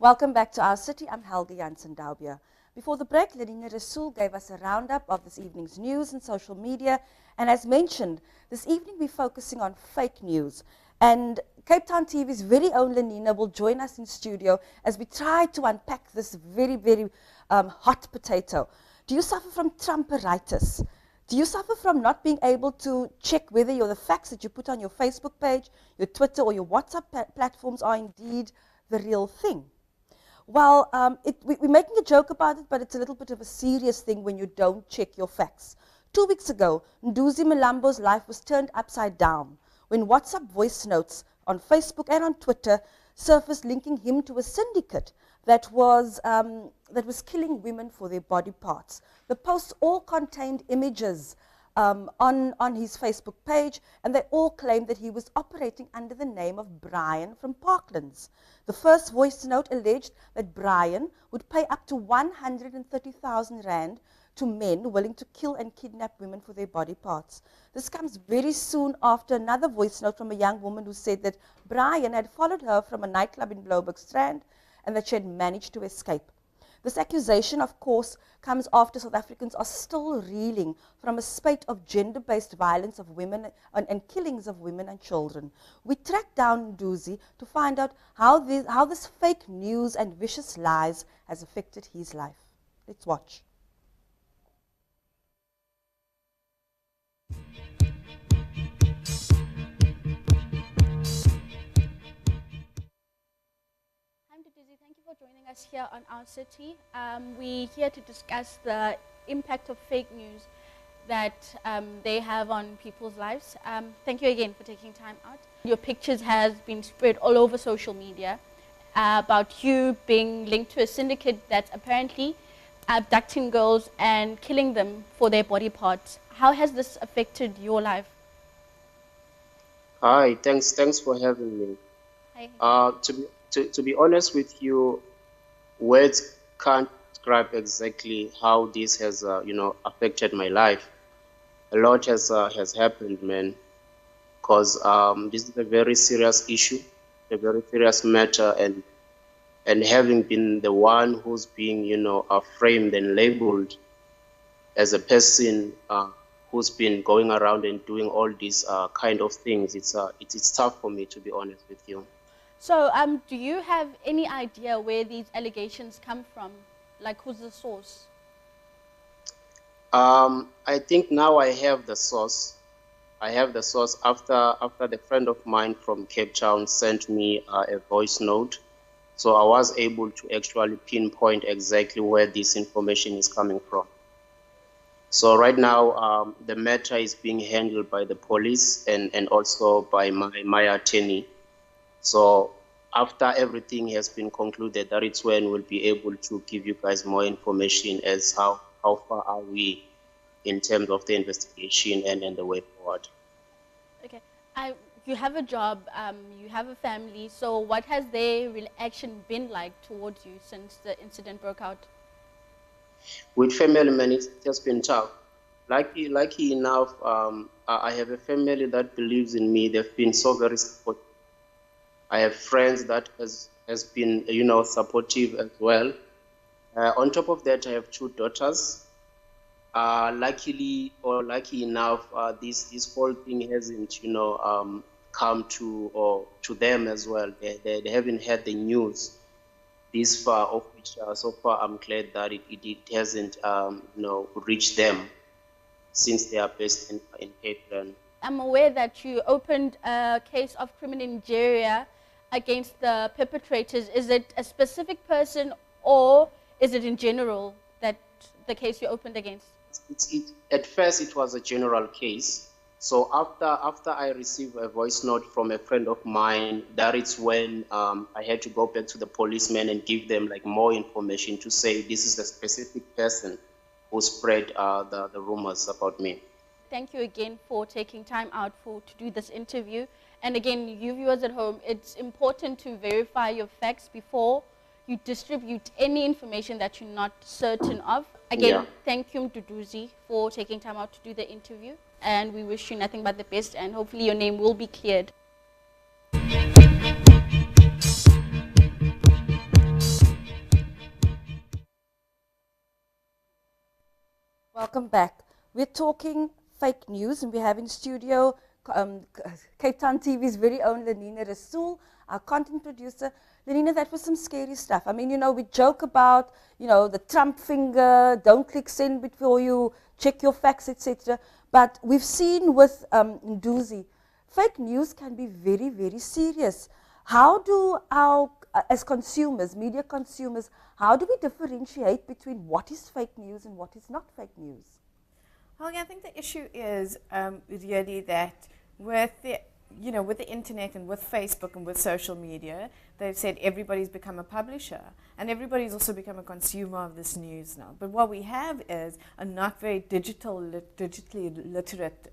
Welcome back to Our City. I'm Helga Janssen-Daubia. Before the break, Lenina Rasool gave us a roundup of this evening's news and social media. And as mentioned, this evening we're focusing on fake news. And Cape Town TV's very own Lenina will join us in studio as we try to unpack this very hot potato. Do you suffer from Trumperitis? Do you suffer from not being able to check whether the facts that you put on your Facebook page, your Twitter, or your WhatsApp platforms are indeed the real thing? Well, we're making a joke about it, but it's a little bit of a serious thing when you don't check your facts. 2 weeks ago, Nduzi Malambo's life was turned upside down when WhatsApp voice notes on Facebook and on Twitter surfaced linking him to a syndicate that was killing women for their body parts. The posts all contained images on his Facebook page, and they all claimed that he was operating under the name of Brian from Parklands. The first voice note alleged that Brian would pay up to 130,000 rand to men willing to kill and kidnap women for their body parts. This comes very soon after another voice note from a young woman who said that Brian had followed her from a nightclub in Bloubergstrand and that she had managed to escape. This accusation, of course, comes after South Africans are still reeling from a spate of gender-based violence of women and killings of women and children. We tracked down Nduzi to find out how this fake news and vicious lies has affected his life. Let's watch. Thank you for joining us here on Our City. We're here to discuss the impact of fake news that they have on people's lives. Thank you again for taking time out. Your pictures has been spread all over social media about you being linked to a syndicate that's apparently abducting girls and killing them for their body parts. How has this affected your life? Hi, thanks for having me. Hi. To be honest with you, words can't describe exactly how this has affected my life. A lot has happened, man, because this is a very serious issue, a very serious matter, and having been the one who's being framed and labeled as a person who's been going around and doing all these kind of things, it's tough for me, to be honest with you. So, do you have any idea where these allegations come from? Like, who's the source? I think now I have the source. I have the source after the friend of mine from Cape Town sent me a voice note. So I was able to actually pinpoint exactly where this information is coming from. So right now, the matter is being handled by the police and also by my attorney. So after everything has been concluded, that is when we'll be able to give you guys more information as how far are we in terms of the investigation and the way forward. Okay. You have a job, you have a family, so what has their reaction been like towards you since the incident broke out? With family, man, it has been tough. Lucky enough, I have a family that believes in me. They've been so very supportive. I have friends that has been, supportive as well. On top of that, I have 2 daughters. Lucky enough, this whole thing hasn't, come to them as well. They haven't had the news this far, of which so far I'm glad that it hasn't, reached them since they are based in Cape Town. I'm aware that you opened a case of criminal injuria against the perpetrators. Is it a specific person or is it in general that the case you opened against? At first, it was a general case. So after I received a voice note from a friend of mine, that is when I had to go back to the policemen and give them more information to say this is a specific person who spread the rumors about me. Thank you again for taking time out to do this interview. And again, you viewers at home, it's important to verify your facts before you distribute any information that you're not certain of. Again, Thank you, Nduzi, for taking time out to do the interview. And we wish you nothing but the best, and hopefully your name will be cleared. Welcome back. We're talking fake news, and we have in studio Cape Town TV's very own Lenina Rasool, our content producer. Lenina, that was some scary stuff. I mean, you know, we joke about, you know, the Trump finger, don't click send before you check your facts, etc. But we've seen with Nduzi, fake news can be very, very serious. How do our, as consumers, media consumers, how do we differentiate between what is fake news and what is not fake news? Well, yeah, I think the issue is really that with the, you know, with the internet and with Facebook and with social media, they've said everybody's become a publisher and everybody's also become a consumer of this news now. But what we have is a not very digitally literate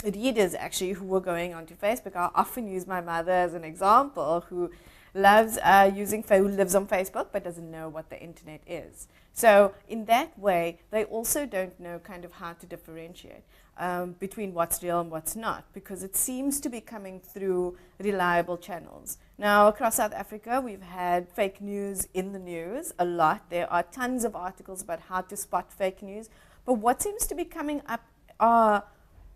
readers actually who are going onto Facebook. I often use my mother as an example, who loves who lives on Facebook but doesn't know what the internet is. So in that way, they also don't know kind of how to differentiate between what's real and what's not, because it seems to be coming through reliable channels. Now, across South Africa, we've had fake news in the news a lot. There are tons of articles about how to spot fake news. But what seems to be coming up are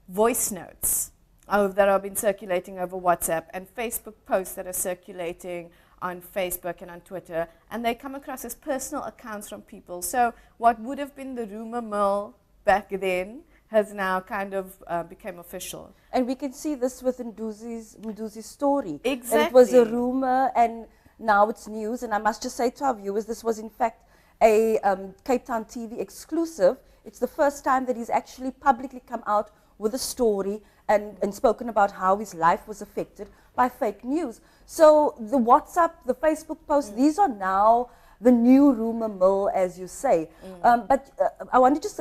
voice notes that have been circulating over WhatsApp and Facebook posts that are circulating on Facebook and on Twitter, and they come across as personal accounts from people. So what would have been the rumor mill back then has now kind of become official. And we can see this with Nduzi's story. Exactly. And it was a rumor and now it's news. And I must just say to our viewers, this was in fact a Cape Town TV exclusive. It's the first time that he's actually publicly come out with a story and spoken about how his life was affected by fake news. So the WhatsApp, the Facebook posts, these are now the new rumor mill, as you say. But I want to just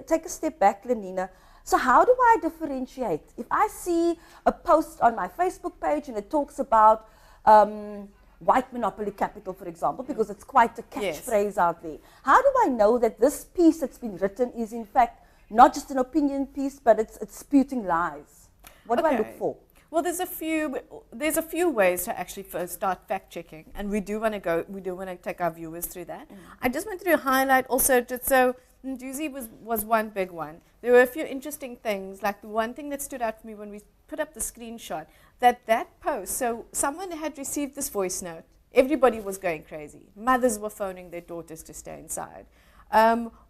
take a step back, Lenina. So how do I differentiate? If I see a post on my Facebook page and it talks about white monopoly capital, for example, because it's quite a catchphrase out there. How do I know that this piece that's been written is in fact not just an opinion piece, but it's spewing lies? What do I look for? Well, there's a few ways to actually first start fact checking, and we do want to take our viewers through that. I just wanted to highlight also, just so Nduzi was one big one. There were a few interesting things, like the one thing that stood out for me when we put up the screenshot, that post, so someone had received this voice note. Everybody was going crazy. Mothers were phoning their daughters to stay inside.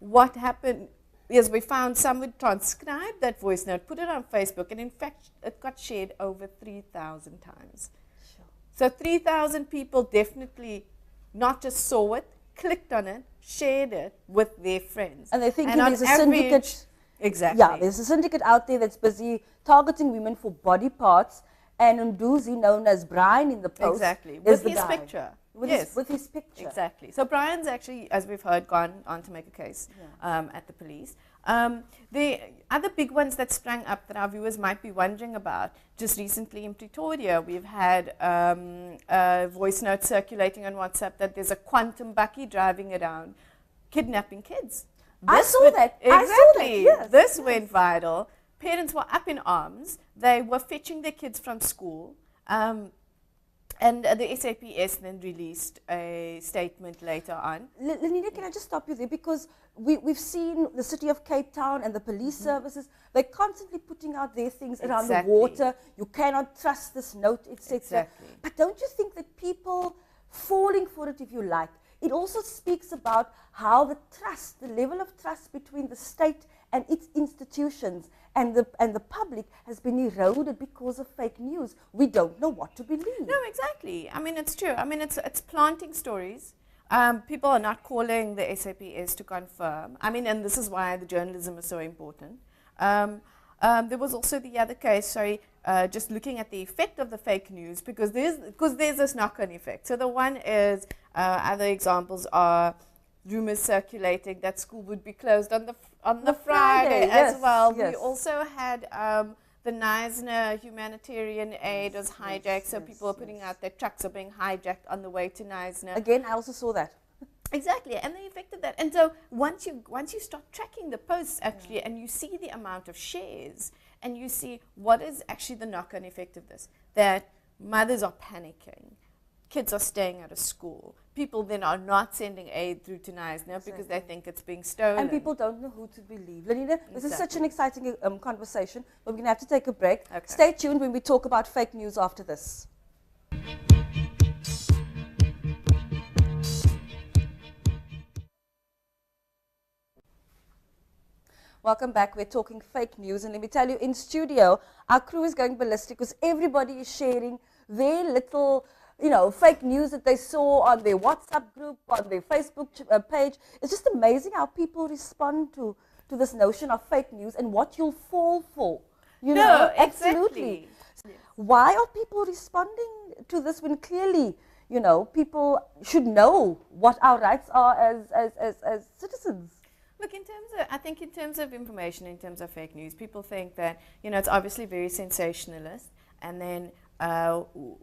What happened is we found someone transcribed that voice note, put it on Facebook, and in fact, it got shared over 3,000 times. Sure. So 3,000 people definitely not just saw it, clicked on it, shared it with their friends. And they think there's a syndicate. Exactly. Yeah, there's a syndicate out there that's busy targeting women for body parts, and Nduzi, known as Brian in the post, exactly, is with the his guy. picture. With his picture. Exactly. So Brian's actually, as we've heard, gone on to make a case at the police. The other big ones that sprang up that our viewers might be wondering about, just recently in Pretoria, we've had a voice note circulating on WhatsApp that there's a quantum bakkie driving around, kidnapping kids. I saw that. Exactly. I saw that. Yes. This went viral. Parents were up in arms. They were fetching their kids from school. And the SAPS then released a statement later on. Lenina, can I just stop you there? Because we've seen the city of Cape Town and the police services, they're constantly putting out their things around the water. You cannot trust this note, etc. Exactly. But don't you think that people falling for it, if you like, it also speaks about how the trust, the level of trust between the state and its institutions and the public has been eroded because of fake news. We don't know what to believe. No, exactly. I mean, it's true. I mean, it's planting stories. People are not calling the SAPS to confirm. I mean, and this is why the journalism is so important. There was also the other case, just looking at the effect of the fake news, because there's this knock-on effect. So the one is, other examples are rumors circulating that school would be closed on the Friday as well. Yes. We also had the Knysna humanitarian aid was hijacked, so people are putting out their trucks are being hijacked on the way to Knysna. Again, I also saw that. Exactly, and the effect of that. And so once you start tracking the posts actually, and you see the amount of shares, and you see what is actually the knock-on effect of this, that mothers are panicking, kids are staying out of school, people then are not sending aid through to Knysna because they think it's being stolen. And people don't know who to believe. Lenina, this is such an Exactly. exciting conversation, but we're going to have to take a break. Okay. Stay tuned when we talk about fake news after this. Welcome back. We're talking fake news, and let me tell you, in studio, our crew is going ballistic because everybody is sharing their little, fake news that they saw on their WhatsApp group, on their Facebook page. It's just amazing how people respond to this notion of fake news and what you'll fall for. You know, absolutely. Exactly. Why are people responding to this when clearly, people should know what our rights are as citizens? Look, I think in terms of information, in terms of fake news, people think that, it's obviously very sensationalist, and then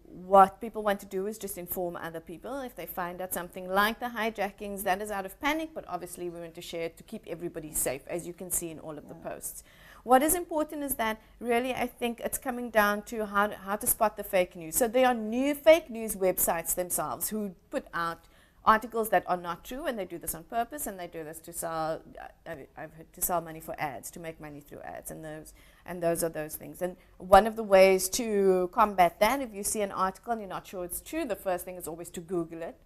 what people want to do is just inform other people. If they find out something like the hijackings, that is out of panic, but obviously we want to share it to keep everybody safe, as you can see in all of the posts. What is important is that really I think it's coming down to how to spot the fake news. So there are new fake news websites themselves who put out articles that are not true, and they do this on purpose, and they do this to sell. I've heard to sell money for ads, to make money through ads, and those are those things. And one of the ways to combat that, if you see an article and you're not sure it's true, the first thing is always to Google it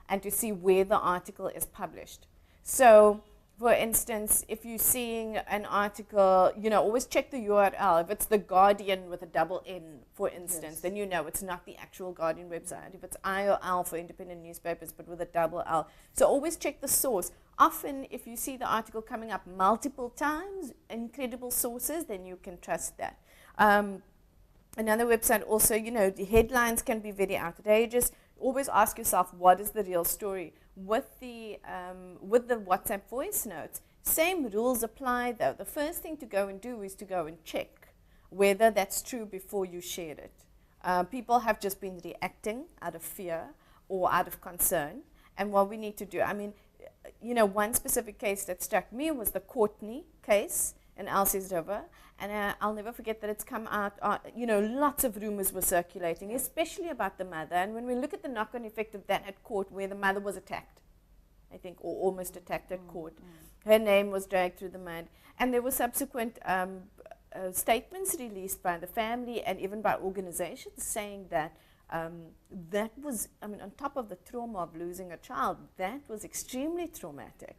and to see where the article is published. So, for instance, if you're seeing an article, always check the URL. If it's The Guardian with a double N, for instance, then it's not the actual Guardian website. If it's IOL for independent newspapers, but with a double L. So always check the source. Often, if you see the article coming up multiple times, incredible sources, then you can trust that. Another website also, the headlines can be very outrageous. Always ask yourself, what is the real story? With the WhatsApp voice notes, same rules apply though. The first thing to go and do is to go and check whether that's true before you share it. People have just been reacting out of fear or out of concern, and what we need to do, one specific case that struck me was the Courtney case in Elsie's River, and I'll never forget that it's come out, lots of rumors were circulating, especially about the mother, and when we look at the knock-on effect of that at court, where the mother was attacked, I think, or almost attacked at court, her name was dragged through the mud, and there were subsequent statements released by the family and even by organizations saying that that was, on top of the trauma of losing a child, that was extremely traumatic.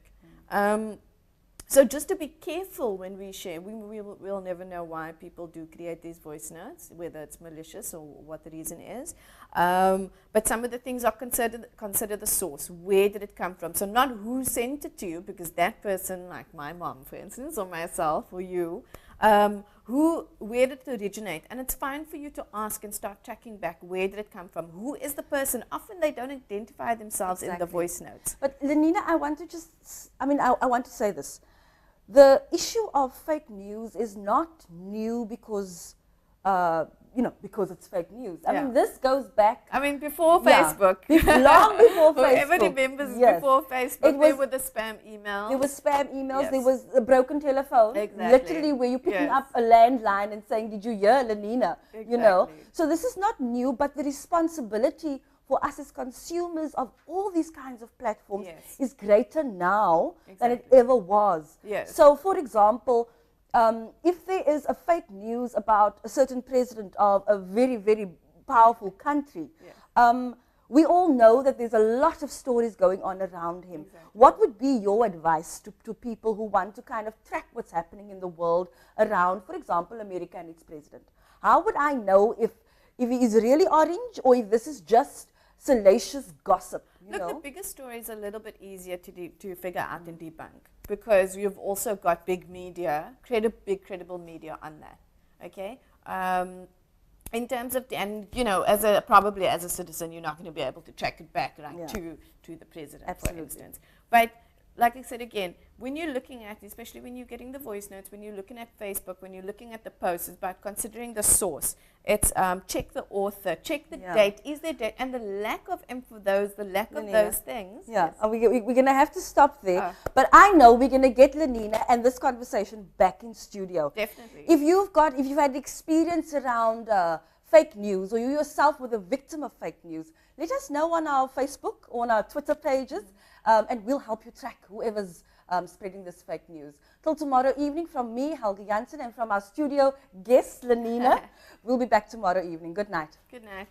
So just to be careful when we share, we'll never know why people do create these voice notes, whether it's malicious or what the reason is. But some of the things are consider the source. Where did it come from? So not who sent it to you, because that person, like my mom, for instance, or myself, or you, where did it originate? And it's fine for you to ask and start tracking back. Where did it come from? Who is the person? Often they don't identify themselves in the voice notes. But Lenina, I want to say this. The issue of fake news is not new because, because it's fake news. I mean, this goes back. Before Facebook. Long before Facebook. Whoever remembers before Facebook, there were the spam emails. There was spam emails. There was a broken telephone. Exactly. Literally, where you're picking up a landline and saying, "Did you hear, Lenina?" Exactly. So this is not new, but the responsibility for us as consumers of all these kinds of platforms is greater now than it ever was. Yes. So, for example, if there is a fake news about a certain president of a very, very powerful country, we all know that there's a lot of stories going on around him. Exactly. What would be your advice to people who want to kind of track what's happening in the world around, for example, America and its president? How would I know if he is really orange or if this is just salacious gossip? Look, the bigger story is a little bit easier to figure out and debunk, because you've also got big media, big credible media on that. Okay, in terms of probably as a citizen, you're not going to be able to track it back to the president, for instance. But like I said again, when you're looking at, especially when you're getting the voice notes, when you're looking at Facebook, when you're looking at the posts, it's about considering the source. It's check the author, check the date, is there date, and the lack of those things. Yeah, we're going to have to stop there. But I know we're going to get Lenina and this conversation back in studio. Definitely. If you've had experience around fake news, or you yourself were the victim of fake news, let us know on our Facebook or on our Twitter pages, and we'll help you track whoever's spreading this fake news. Till tomorrow evening, from me, Helge Jansen, and from our studio guest, Lenina, we'll be back tomorrow evening. Good night. Good night.